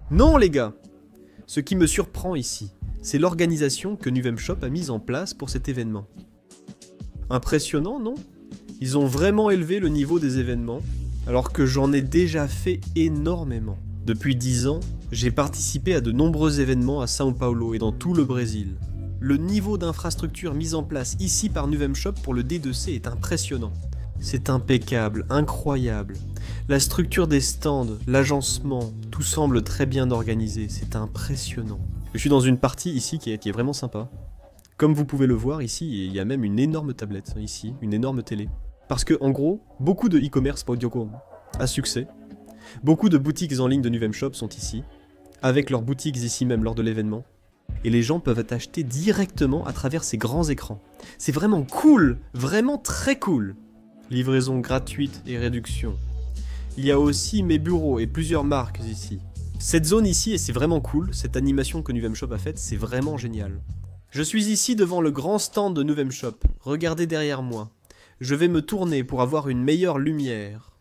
Non les gars! Ce qui me surprend ici, c'est l'organisation que NuvemShop a mise en place pour cet événement. Impressionnant, non? Ils ont vraiment élevé le niveau des événements, alors que j'en ai déjà fait énormément. Depuis 10 ans, j'ai participé à de nombreux événements à São Paulo et dans tout le Brésil. Le niveau d'infrastructure mis en place ici par NuvemShop pour le D2C est impressionnant. C'est impeccable, incroyable. La structure des stands, l'agencement, tout semble très bien organisé, c'est impressionnant. Je suis dans une partie ici qui est vraiment sympa. Comme vous pouvez le voir ici, il y a même une énorme tablette ici, une énorme télé. Parce que en gros, beaucoup de e-commerce Podioko à succès, beaucoup de boutiques en ligne de NuvemShop sont ici, avec leurs boutiques ici même lors de l'événement, et les gens peuvent acheter directement à travers ces grands écrans. C'est vraiment cool, vraiment très cool. Livraison gratuite et réduction. Il y a aussi mes bureaux et plusieurs marques ici. Cette zone ici, et c'est vraiment cool, cette animation que NuvemShop a faite, c'est vraiment génial. Je suis ici devant le grand stand de NuvemShop, regardez derrière moi. Je vais me tourner pour avoir une meilleure lumière.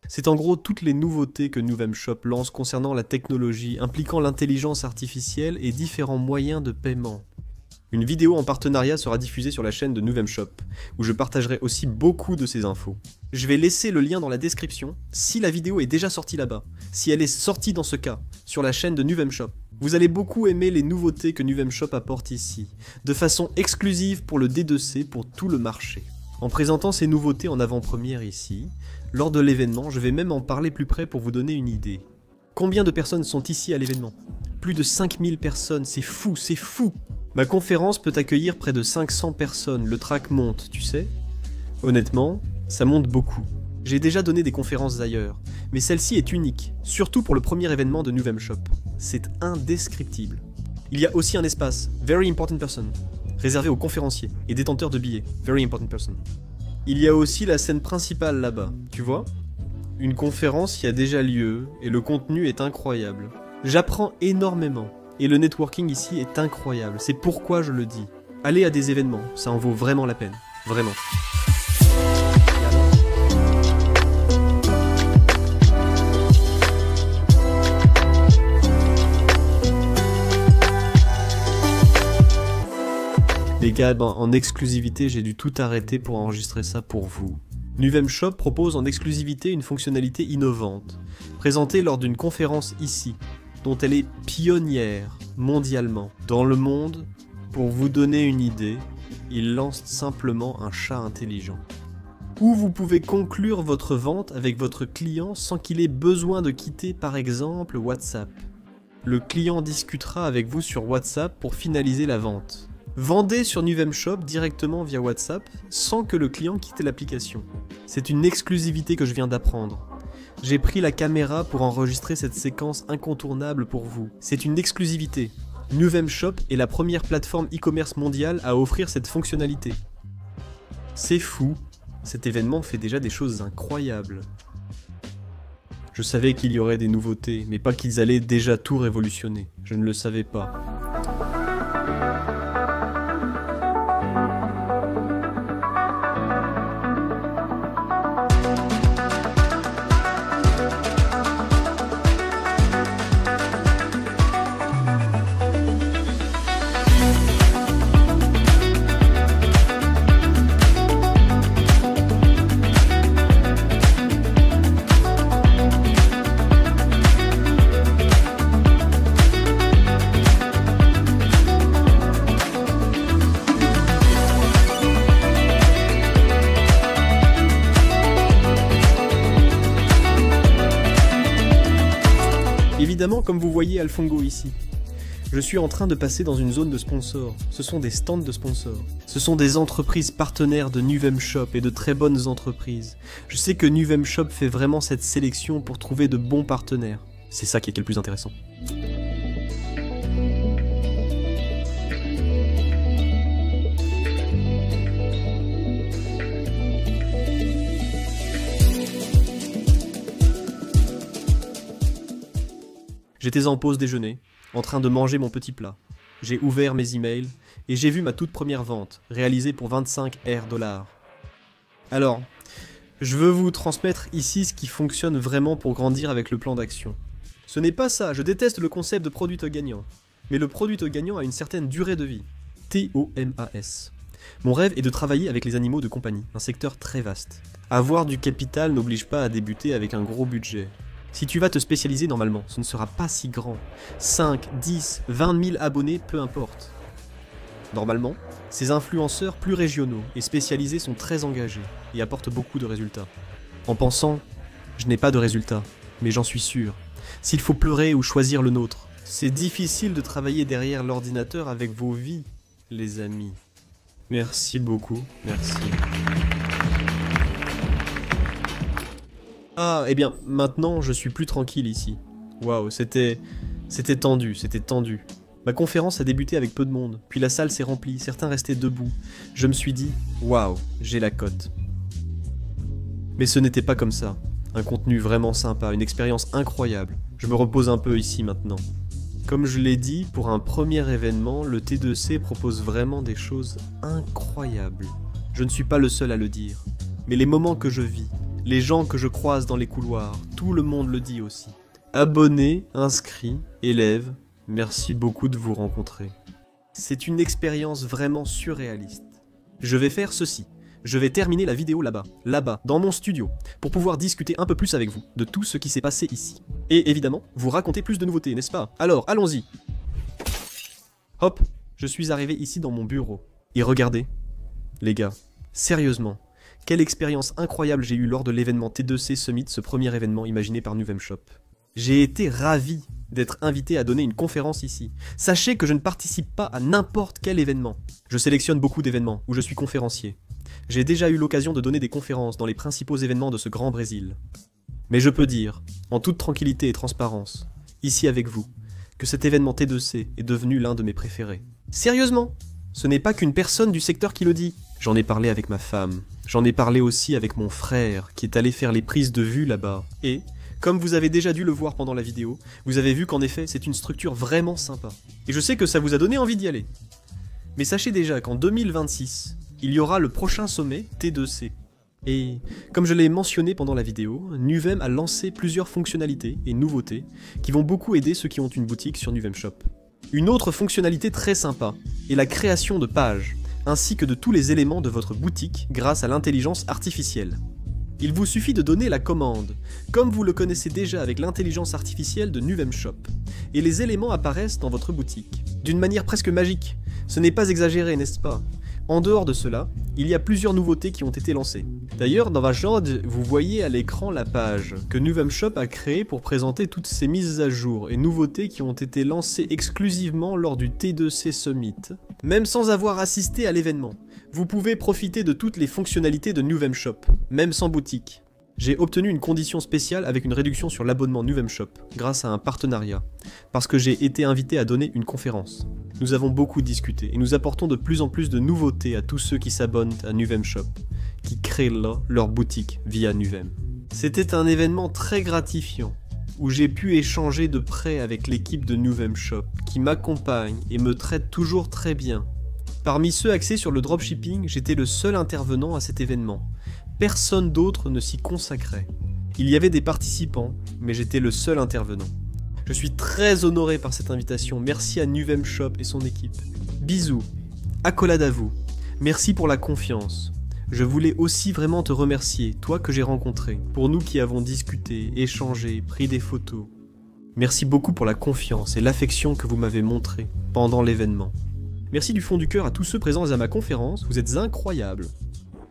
C'est en gros toutes les nouveautés que NuvemShop lance concernant la technologie, impliquant l'intelligence artificielle et différents moyens de paiement. Une vidéo en partenariat sera diffusée sur la chaîne de NuvemShop, où je partagerai aussi beaucoup de ces infos. Je vais laisser le lien dans la description, si la vidéo est déjà sortie là-bas, si elle est sortie dans ce cas, sur la chaîne de NuvemShop. Vous allez beaucoup aimer les nouveautés que NuvemShop apporte ici, de façon exclusive pour le D2C pour tout le marché. En présentant ces nouveautés en avant-première ici, lors de l'événement, je vais même en parler plus près pour vous donner une idée. Combien de personnes sont ici à l'événement? Plus de 5000 personnes, c'est fou, c'est fou! Ma conférence peut accueillir près de 500 personnes, le track monte, tu sais? Honnêtement, ça monte beaucoup. J'ai déjà donné des conférences ailleurs, mais celle-ci est unique, surtout pour le premier événement de NuvemShop. C'est indescriptible. Il y a aussi un espace, Very Important Person, réservé aux conférenciers et détenteurs de billets, Very Important Person. Il y a aussi la scène principale là-bas, tu vois? Une conférence y a déjà lieu, et le contenu est incroyable. J'apprends énormément. Et le networking ici est incroyable, c'est pourquoi je le dis. Allez à des événements, ça en vaut vraiment la peine, vraiment. Les gars, en exclusivité, j'ai dû tout arrêter pour enregistrer ça pour vous. NuvemShop propose en exclusivité une fonctionnalité innovante, présentée lors d'une conférence ici, dont elle est pionnière mondialement. Dans le monde, pour vous donner une idée, il lance simplement un chat intelligent. Où vous pouvez conclure votre vente avec votre client sans qu'il ait besoin de quitter par exemple WhatsApp. Le client discutera avec vous sur WhatsApp pour finaliser la vente. Vendez sur NuvemShop directement via WhatsApp sans que le client quitte l'application. C'est une exclusivité que je viens d'apprendre. J'ai pris la caméra pour enregistrer cette séquence incontournable pour vous. C'est une exclusivité. NuvemShop est la première plateforme e-commerce mondiale à offrir cette fonctionnalité. C'est fou. Cet événement fait déjà des choses incroyables. Je savais qu'il y aurait des nouveautés, mais pas qu'ils allaient déjà tout révolutionner. Je ne le savais pas. Évidemment, comme vous voyez Alfongo ici, je suis en train de passer dans une zone de sponsors. Ce sont des stands de sponsors. Ce sont des entreprises partenaires de NuvemShop et de très bonnes entreprises. Je sais que NuvemShop fait vraiment cette sélection pour trouver de bons partenaires. C'est ça qui est le plus intéressant. J'étais en pause déjeuner, en train de manger mon petit plat. J'ai ouvert mes emails et j'ai vu ma toute première vente, réalisée pour 25 $. Alors, je veux vous transmettre ici ce qui fonctionne vraiment pour grandir avec le plan d'action. Ce n'est pas ça, je déteste le concept de produit gagnant. Mais le produit gagnant a une certaine durée de vie. TOMAS. Mon rêve est de travailler avec les animaux de compagnie, un secteur très vaste. Avoir du capital n'oblige pas à débuter avec un gros budget. Si tu vas te spécialiser normalement, ce ne sera pas si grand. 5, 10, 20 000 abonnés, peu importe. Normalement, ces influenceurs plus régionaux et spécialisés sont très engagés et apportent beaucoup de résultats. En pensant, je n'ai pas de résultats, mais j'en suis sûr. S'il faut pleurer ou choisir le nôtre, c'est difficile de travailler derrière l'ordinateur avec vos vies, les amis. Merci beaucoup, merci. Ah, eh bien, maintenant, je suis plus tranquille ici. Waouh, c'était tendu, c'était tendu. Ma conférence a débuté avec peu de monde, puis la salle s'est remplie, certains restaient debout. Je me suis dit, waouh, j'ai la cote. Mais ce n'était pas comme ça. Un contenu vraiment sympa, une expérience incroyable. Je me repose un peu ici maintenant. Comme je l'ai dit, pour un premier événement, le T2C propose vraiment des choses incroyables. Je ne suis pas le seul à le dire, mais les moments que je vis, les gens que je croise dans les couloirs, tout le monde le dit aussi. Abonnés, inscrits, élèves, merci beaucoup de vous rencontrer. C'est une expérience vraiment surréaliste. Je vais faire ceci. Je vais terminer la vidéo là-bas, dans mon studio, pour pouvoir discuter un peu plus avec vous de tout ce qui s'est passé ici. Et évidemment, vous raconter plus de nouveautés, n'est-ce pas? Alors, allons-y. Hop, je suis arrivé ici dans mon bureau. Et regardez, les gars, sérieusement, quelle expérience incroyable j'ai eue lors de l'événement T2C Summit, ce premier événement imaginé par NuVemShop. J'ai été ravi d'être invité à donner une conférence ici. Sachez que je ne participe pas à n'importe quel événement. Je sélectionne beaucoup d'événements où je suis conférencier. J'ai déjà eu l'occasion de donner des conférences dans les principaux événements de ce grand Brésil. Mais je peux dire, en toute tranquillité et transparence, ici avec vous, que cet événement T2C est devenu l'un de mes préférés. Sérieusement, ce n'est pas qu'une personne du secteur qui le dit. J'en ai parlé avec ma femme, j'en ai parlé aussi avec mon frère qui est allé faire les prises de vue là-bas. Et, comme vous avez déjà dû le voir pendant la vidéo, vous avez vu qu'en effet c'est une structure vraiment sympa. Et je sais que ça vous a donné envie d'y aller. Mais sachez déjà qu'en 2026, il y aura le prochain sommet T2C. Et comme je l'ai mentionné pendant la vidéo, Nuvem a lancé plusieurs fonctionnalités et nouveautés qui vont beaucoup aider ceux qui ont une boutique sur NuVemShop. Une autre fonctionnalité très sympa est la création de pages, ainsi que de tous les éléments de votre boutique grâce à l'intelligence artificielle. Il vous suffit de donner la commande, comme vous le connaissez déjà avec l'intelligence artificielle de NuVemShop, et les éléments apparaissent dans votre boutique, d'une manière presque magique. Ce n'est pas exagéré, n'est-ce pas? En dehors de cela, il y a plusieurs nouveautés qui ont été lancées. D'ailleurs, dans Vajod, vous voyez à l'écran la page que NuVemShop a créée pour présenter toutes ces mises à jour et nouveautés qui ont été lancées exclusivement lors du T2C Summit. Même sans avoir assisté à l'événement, vous pouvez profiter de toutes les fonctionnalités de NuVemShop, même sans boutique. J'ai obtenu une condition spéciale avec une réduction sur l'abonnement NuVemShop, grâce à un partenariat, parce que j'ai été invité à donner une conférence. Nous avons beaucoup discuté, et nous apportons de plus en plus de nouveautés à tous ceux qui s'abonnent à NuVemShop, qui créent là leur boutique via Nuvem. C'était un événement très gratifiant, où j'ai pu échanger de près avec l'équipe de NuVemShop, qui m'accompagne et me traite toujours très bien. Parmi ceux axés sur le dropshipping, j'étais le seul intervenant à cet événement. Personne d'autre ne s'y consacrait. Il y avait des participants, mais j'étais le seul intervenant. Je suis très honoré par cette invitation, merci à NuVemShop et son équipe. Bisous, accolade à vous, merci pour la confiance. Je voulais aussi vraiment te remercier, toi que j'ai rencontré, pour nous qui avons discuté, échangé, pris des photos. Merci beaucoup pour la confiance et l'affection que vous m'avez montrée pendant l'événement. Merci du fond du cœur à tous ceux présents à ma conférence, vous êtes incroyables.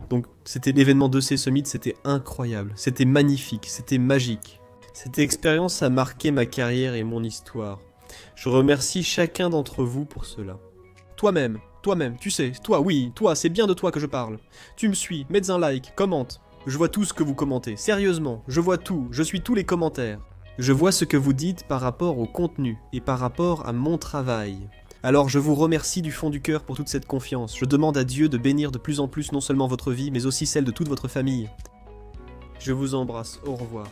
Donc c'était l'événement T2C Summit, c'était incroyable, c'était magnifique, c'était magique. Cette expérience a marqué ma carrière et mon histoire. Je remercie chacun d'entre vous pour cela. Toi-même, tu sais, toi, oui, toi, c'est bien de toi que je parle. Tu me suis, mets un like, commente. Je vois tout ce que vous commentez, sérieusement, je vois tout, je suis tous les commentaires. Je vois ce que vous dites par rapport au contenu et par rapport à mon travail. Alors je vous remercie du fond du cœur pour toute cette confiance. Je demande à Dieu de bénir de plus en plus non seulement votre vie, mais aussi celle de toute votre famille. Je vous embrasse, au revoir.